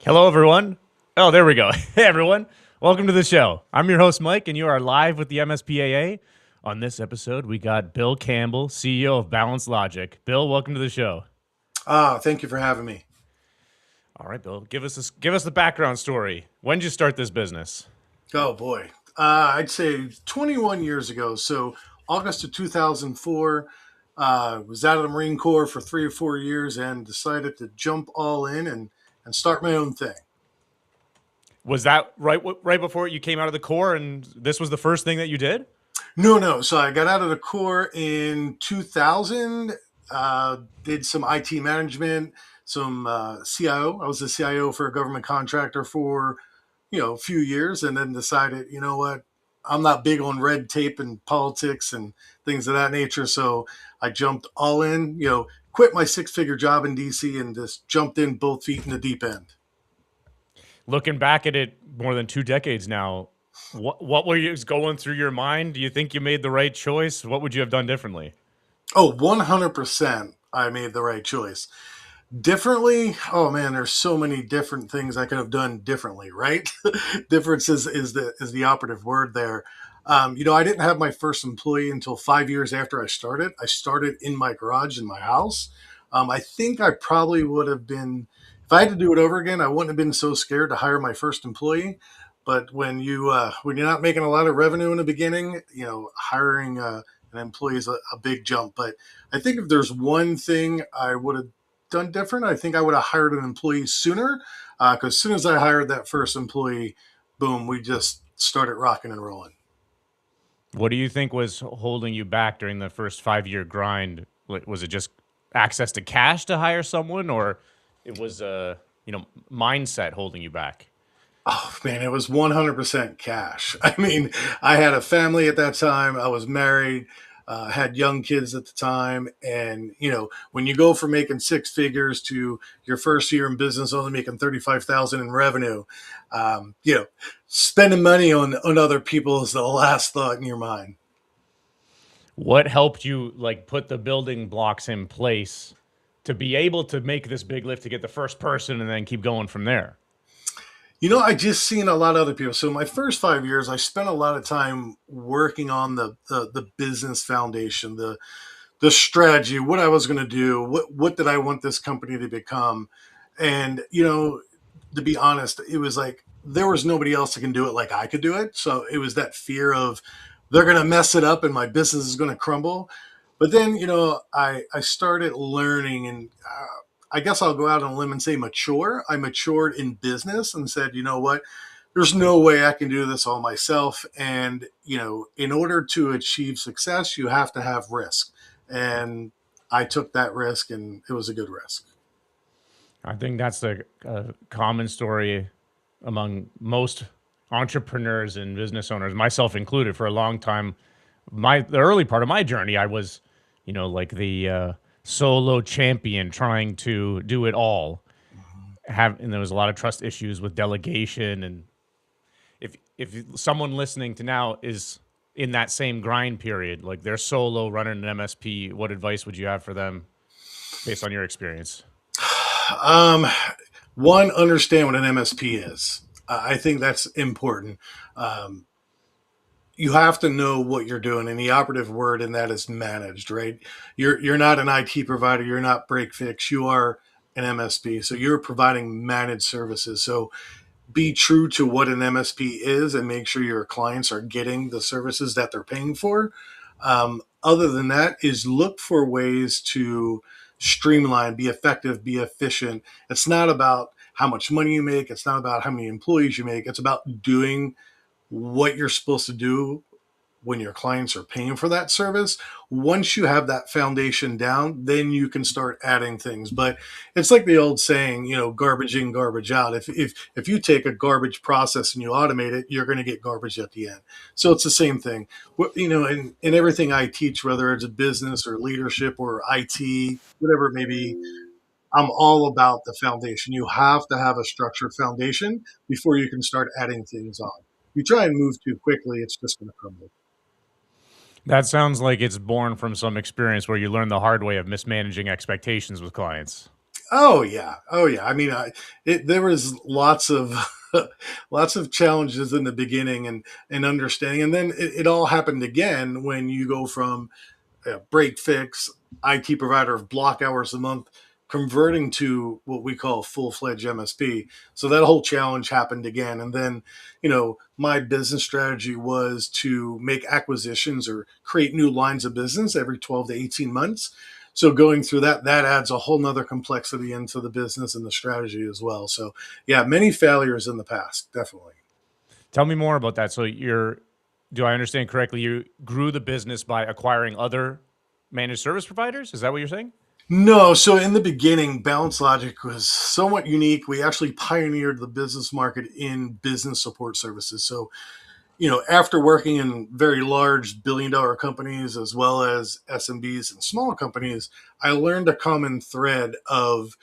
Hello, everyone. Oh, there we go. Hey, everyone. Welcome to the show. I'm your host, Mike, and you are live with the MSPAA. On this episode, we got Bill Campbell, CEO of Balancelogic. Bill, welcome to the show. Thank you for having me. All right, Bill, give us the background story. When did you start this business? Oh boy, I'd say 21 years ago. So August of 2004, was out of the Marine Corps for 3 or 4 years and decided to jump all in and start my own thing. Was that right before you came out of the Corps, and this was the first thing that you did? No. So I got out of the Corps in 2000. Did some IT management, some CIO. I was the CIO for a government contractor for a few years, and then decided, you know what, I'm not big on red tape and politics and things of that nature. So I jumped all in, quit my six-figure job in DC and just jumped in both feet in the deep end. Looking back at it more than 2 decades now, what were you going through your mind? Do you think you made the right choice? What would you have done differently? Oh, 100% I made the right choice. Differently, oh man, there's so many different things I could have done differently, right? Difference is the operative word there. I didn't have my first employee until 5 years after I started. I started in my garage in my house. I think I probably would have been, if I had to do it over again, I wouldn't have been so scared to hire my first employee. But when you're not making a lot of revenue in the beginning, hiring an employee is a big jump. But I think if there's one thing I would have done different, I think I would have hired an employee sooner. Because as soon as I hired that first employee, boom, we just started rocking and rolling. What do you think was holding you back during the first 5 year grind? Was it just access to cash to hire someone, or it was mindset holding you back? Oh man, it was 100% cash. I mean, I had a family at that time. I was married, had young kids at the time, and when you go from making six figures to your first year in business only making 35,000 in revenue, um, you know, spending money on other people is the last thought in your mind. What helped you put the building blocks in place to be able to make this big lift to get the first person and then keep going from there? I just seen a lot of other people. So my first 5 years, I spent a lot of time working on the business foundation, the strategy, what I was going to do, what did I want this company to become, and to be honest, it was like there was nobody else that can do it like I could do it. So it was that fear of they're going to mess it up and my business is going to crumble. But then I started learning and. I guess I'll go out on a limb and say mature. I matured in business and said, you know what, there's no way I can do this all myself. And, in order to achieve success, you have to have risk. And I took that risk and it was a good risk. I think that's the common story among most entrepreneurs and business owners, myself included. For a long time, the early part of my journey, I was, like the solo champion trying to do it all. And there was a lot of trust issues with delegation. And if someone listening to now is in that same grind period, like they're solo running an MSP, what advice would you have for them based on your experience? Um, One, understand what an MSP is. I think that's important. Um, you have to know what you're doing, and the operative word in that is managed, right? You're not an IT provider, you're not break fix, you are an MSP. So you're providing managed services. So be true to what an MSP is and make sure your clients are getting the services that they're paying for. Other than that, is look for ways to streamline, be effective, be efficient. It's not about how much money you make. It's not about how many employees you make. It's about doing what you're supposed to do when your clients are paying for that service. Once you have that foundation down, then you can start adding things. But it's like the old saying, garbage in, garbage out. If you take a garbage process and you automate it, you're going to get garbage at the end. So it's the same thing. In everything I teach, whether it's a business or leadership or IT, whatever it may be, I'm all about the foundation. You have to have a structured foundation before you can start adding things on. You try and move too quickly, it's just going to crumble. That sounds like it's born from some experience where you learn the hard way of mismanaging expectations with clients. Oh yeah, oh yeah. I mean, there was lots of lots of challenges in the beginning and understanding, and then it all happened again when you go from break fix IT provider of block hours a month, converting to what we call full fledged MSP. So that whole challenge happened again. And then, my business strategy was to make acquisitions or create new lines of business every 12 to 18 months. So going through that adds a whole nother complexity into the business and the strategy as well. So yeah, many failures in the past, definitely. Tell me more about that. So do I understand correctly? You grew the business by acquiring other managed service providers? Is that what you're saying? No, so in the beginning, Balancelogic was somewhat unique. We actually pioneered the business market in business support services. So, after working in very large billion-dollar companies as well as SMBs and small companies, I learned a common thread of,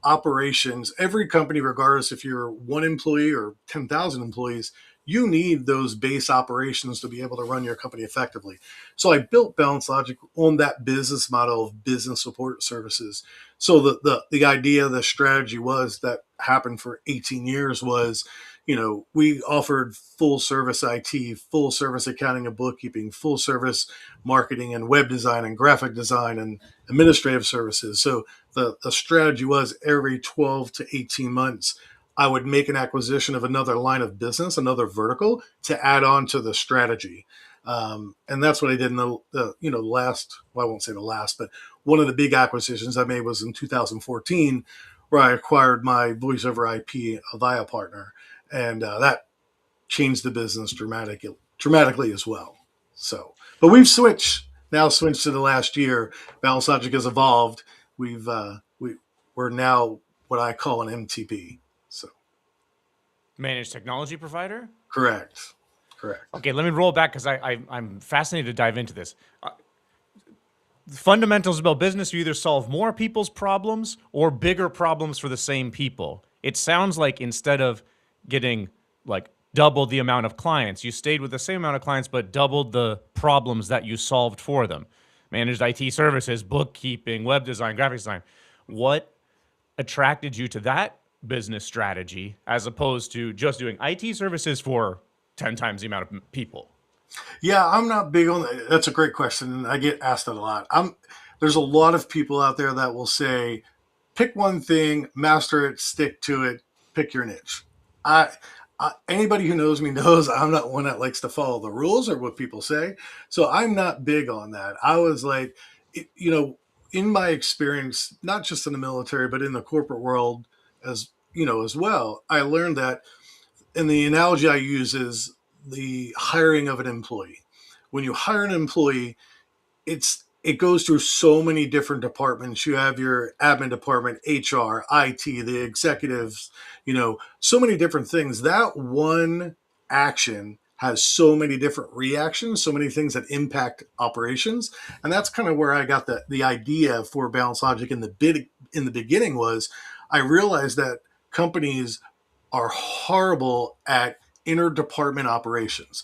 operations. Every company, regardless if you're one employee or 10,000 employees, you need those base operations to be able to run your company effectively. So I built Balance Logic on that business model of business support services. So the idea, the strategy was that happened for 18 years was, we offered full service IT, full service accounting and bookkeeping, full service marketing and web design and graphic design and administrative services. So the strategy was every 12 to 18 months, I would make an acquisition of another line of business, another vertical to add on to the strategy. And that's what I did in the last, well, I won't say the last, but one of the big acquisitions I made was in 2014, where I acquired my voice over IP Avaya partner. And that changed the business dramatically as well. So, but we've switched to the last year. Balance Logic has evolved. We're now what I call an MTP. So, Managed technology provider? correct, correct. Okay, let me roll back because I'm fascinated to dive into this. Fundamentals about business, you either solve more people's problems or bigger problems for the same people. It sounds like instead of getting like double the amount of clients, you stayed with the same amount of clients but doubled the problems that you solved for them. Managed IT services, bookkeeping, web design, graphic design. What attracted you to that business strategy as opposed to just doing IT services for 10 times the amount of people? Yeah, I'm not big on that. That's a great question, and I get asked that a lot. There's a lot of people out there that will say, pick one thing, master it, stick to it, pick your niche. I, Anybody who knows me knows I'm not one that likes to follow the rules or what people say. So I'm not big on that. I was like, in my experience, not just in the military, but in the corporate world as well, I learned that, and the analogy I use is the hiring of an employee. When you hire an employee, it goes through so many different departments. You have your admin department, HR, IT, the executives, so many different things. That one action has so many different reactions, so many things that impact operations. And that's kind of where I got the idea for Balance Logic in the beginning was I realized that companies are horrible at interdepartment operations.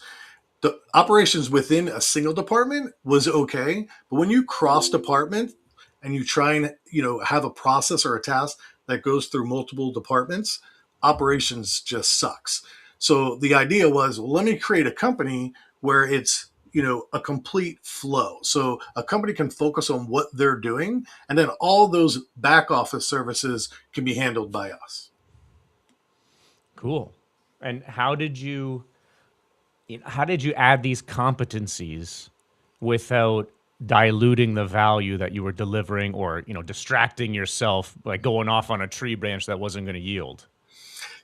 The operations within a single department was okay, but when you cross department and you try and have a process or a task that goes through multiple departments, operations just sucks. So the idea was, well, let me create a company where it's a complete flow. So a company can focus on what they're doing, and then all those back office services can be handled by us. Cool. And how did you add these competencies without diluting the value that you were delivering or, distracting yourself, like going off on a tree branch that wasn't going to yield?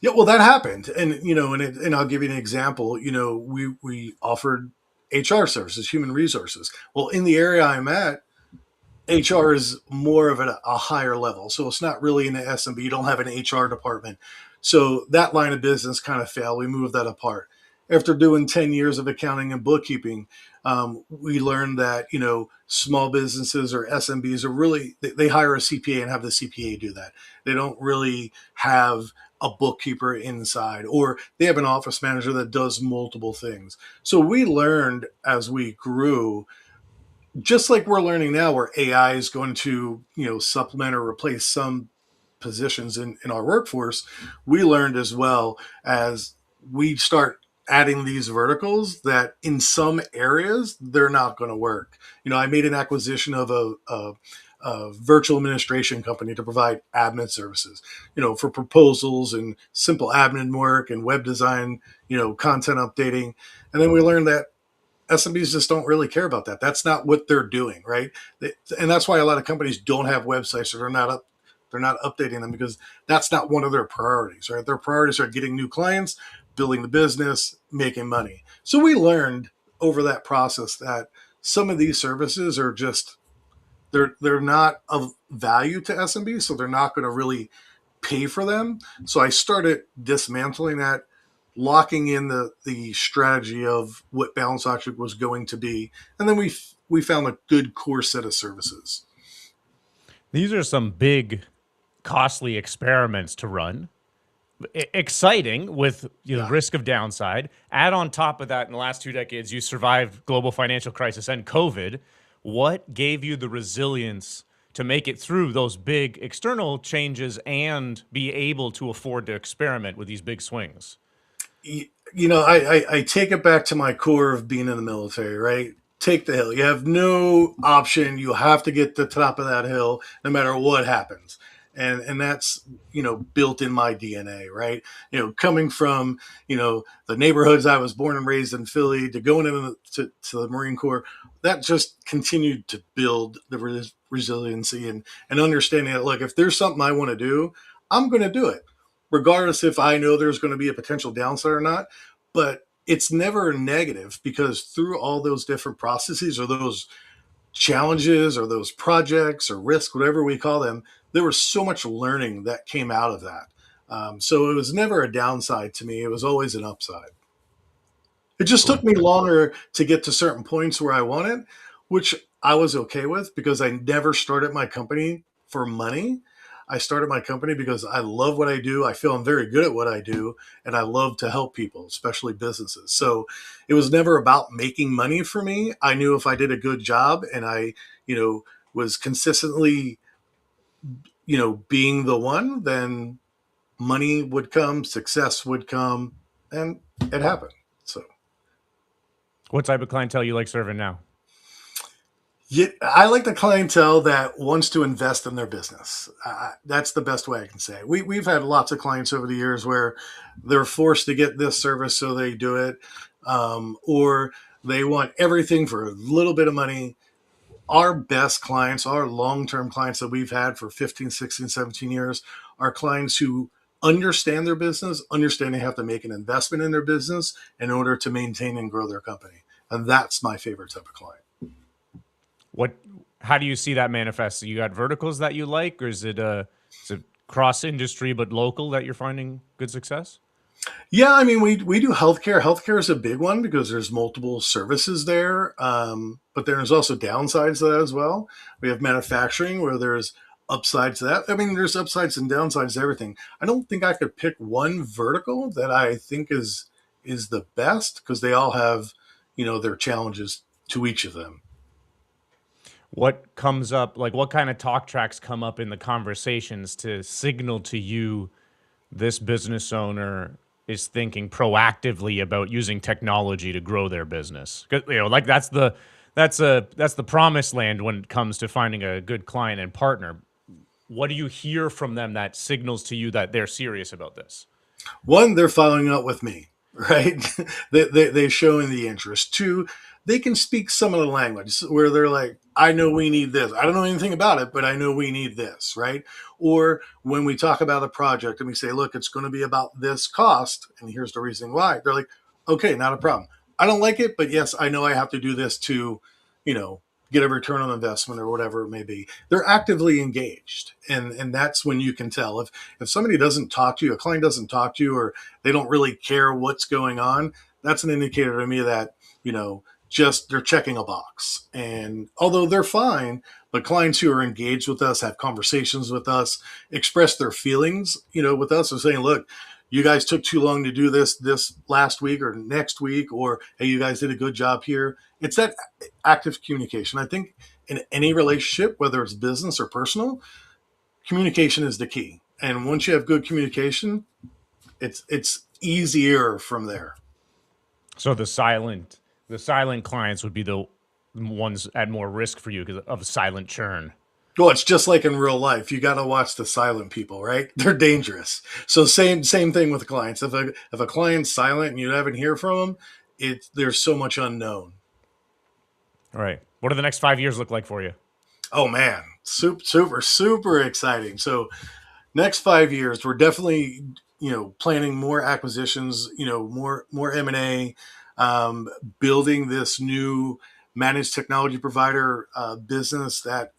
Yeah, well, that happened, and and I'll give you an example. We offered HR services, human resources. Well, in the area I'm at, HR is more of a higher level, so it's not really in the SMB. You don't have an HR department, so that line of business kind of failed. We moved that apart. After doing 10 years of accounting and bookkeeping, we learned that small businesses or SMBs are really they hire a CPA and have the CPA do that. They don't really have a bookkeeper inside, or they have an office manager that does multiple things. So we learned as we grew just like we're learning now where AI is going to, supplement or replace some positions in our workforce, we learned as well as we start adding these verticals that in some areas they're not going to work. I made an acquisition of a virtual administration company to provide admin services, for proposals and simple admin work and web design, content updating. And then we learned that SMBs just don't really care about that. That's not what they're doing, right? And that's why a lot of companies don't have websites, or they're not updating them, because that's not one of their priorities, right? Their priorities are getting new clients, building the business, making money. So we learned over that process that some of these services are just they're not of value to SMBs, so they're not going to really pay for them. So I started dismantling that, locking in the strategy of what Balancelogic was going to be, and then we found a good core set of services. These are some big, costly experiments to run. Exciting with the Yeah. risk of downside. Add on top of that, in the last 2 decades, you survived global financial crisis and COVID. What gave you the resilience to make it through those big external changes and be able to afford to experiment with these big swings? I take it back to my core of being in the military, right? Take the hill. You have no option. You have to get to the top of that hill no matter what happens. And that's, built in my DNA, right? Coming from, the neighborhoods I was born and raised in Philly, to going into to the Marine Corps, that just continued to build the resiliency and understanding that, look, if there's something I want to do, I'm going to do it, regardless if I know there's going to be a potential downside or not. But it's never negative, because through all those different processes, or those challenges, or those projects, or risk, whatever we call them, there was so much learning that came out of that. So it was never a downside to me. It was always an upside. It just took me longer to get to certain points where I wanted, which I was okay with, because I never started my company for money. I started my company because I love what I do. I feel I'm very good at what I do, and I love to help people, especially businesses. So it was never about making money for me. I knew if I did a good job and I, was consistently, being the one, then money would come, success would come, and it happened. So What type of clientele you like serving now? yeah, I like the clientele that wants to invest in their business. That's the best way I can say it. We've had lots of clients over the years where they're forced to get this service, so they do it, or they want everything for a little bit of money. Our best clients, our long-term clients that we've had for 15, 16, 17 years, are clients who understand their business, understand they have to make an investment in their business in order to maintain and grow their company. And that's my favorite type of client. What? How do you see that manifest? You got verticals that you like, or is it cross industry but local that you're finding good success? Yeah, I mean, we do healthcare. Healthcare is a big one because there's multiple services there, but there's also downsides to that as well. We have manufacturing, where there's upsides to that. I mean, there's upsides and downsides to everything. I don't think I could pick one vertical that I think is the best, because they all have, their challenges to each of them. What comes up, like what kind of talk tracks come up in the conversations to signal to you this business owner is thinking proactively about using technology to grow their business? 'Cause, like that's the promised land when it comes to finding a good client and partner. What do you hear from them that signals to you that they're serious about this? One, they're following up with me, right? They're showing the interest. Two, they can speak some of the language where they're like, I know we need this. I don't know anything about it, but I know we need this, right? Or when we talk about a project and we say, look, it's going to be about this cost, and here's the reason why. They're like, okay, not a problem. I don't like it, but yes, I know I have to do this to, you know, get a return on investment, or whatever it may be. They're actively engaged. And that's when you can tell if somebody doesn't talk to you, a client doesn't talk to you, or they don't really care what's going on, that's an indicator to me that, just they're checking a box. And although they're fine, but clients who are engaged with us, have conversations with us, express their feelings, with us, are saying, look, you guys took too long to do this last week or next week, or hey, you guys did a good job here. It's that active communication. I think in any relationship, whether it's business or personal, communication is the key. And once you have good communication, it's easier from there. So the silent clients would be the ones at more risk for you because of silent churn. Well, it's just like in real life. You got to watch the silent people, right? They're dangerous. So same thing with clients. If a client's silent and you haven't hear from them, there's so much unknown. All right. What do the next 5 years look like for you? Oh man, super exciting. So next 5 years, we're definitely planning more acquisitions, more M&A, building this new managed technology provider business that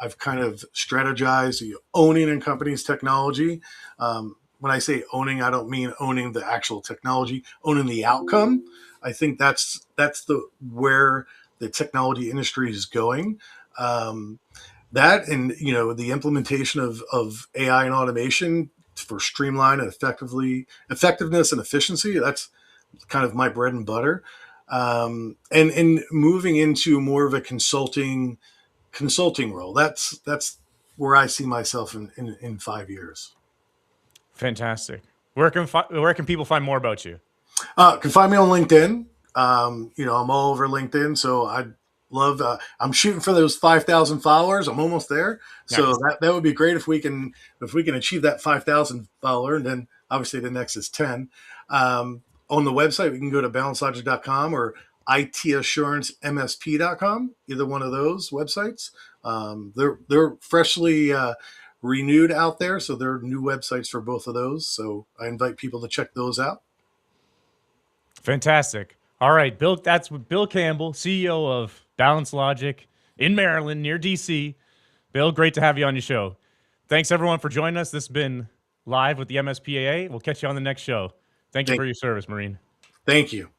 I've kind of strategized, owning a company's technology. When I say owning, I don't mean owning the actual technology, owning the outcome. I think that's the where the technology industry is going. That and the implementation of AI and automation for streamline and effectiveness and efficiency. That's kind of my bread and butter. And moving into more of a consulting role. That's where I see myself in 5 years. Fantastic. Where can people find more about you? Can find me on LinkedIn. I'm all over LinkedIn, so I love. I'm shooting for those 5,000 followers. I'm almost there, so Nice. that would be great if we can achieve that 5,000 follower, and then obviously the next is 10. On the website, we can go to balancelogic.com or itAssuranceMSP.com. Either one of those websites. They're freshly renewed out there, so there are new websites for both of those. So I invite people to check those out. Fantastic. All right, Bill. That's Bill Campbell, CEO of Balancelogic in Maryland, near DC. Bill, great to have you on your show. Thanks everyone for joining us. This has been live with the MSPAA. We'll catch you on the next show. Thank you for your service, Marine. Thank you.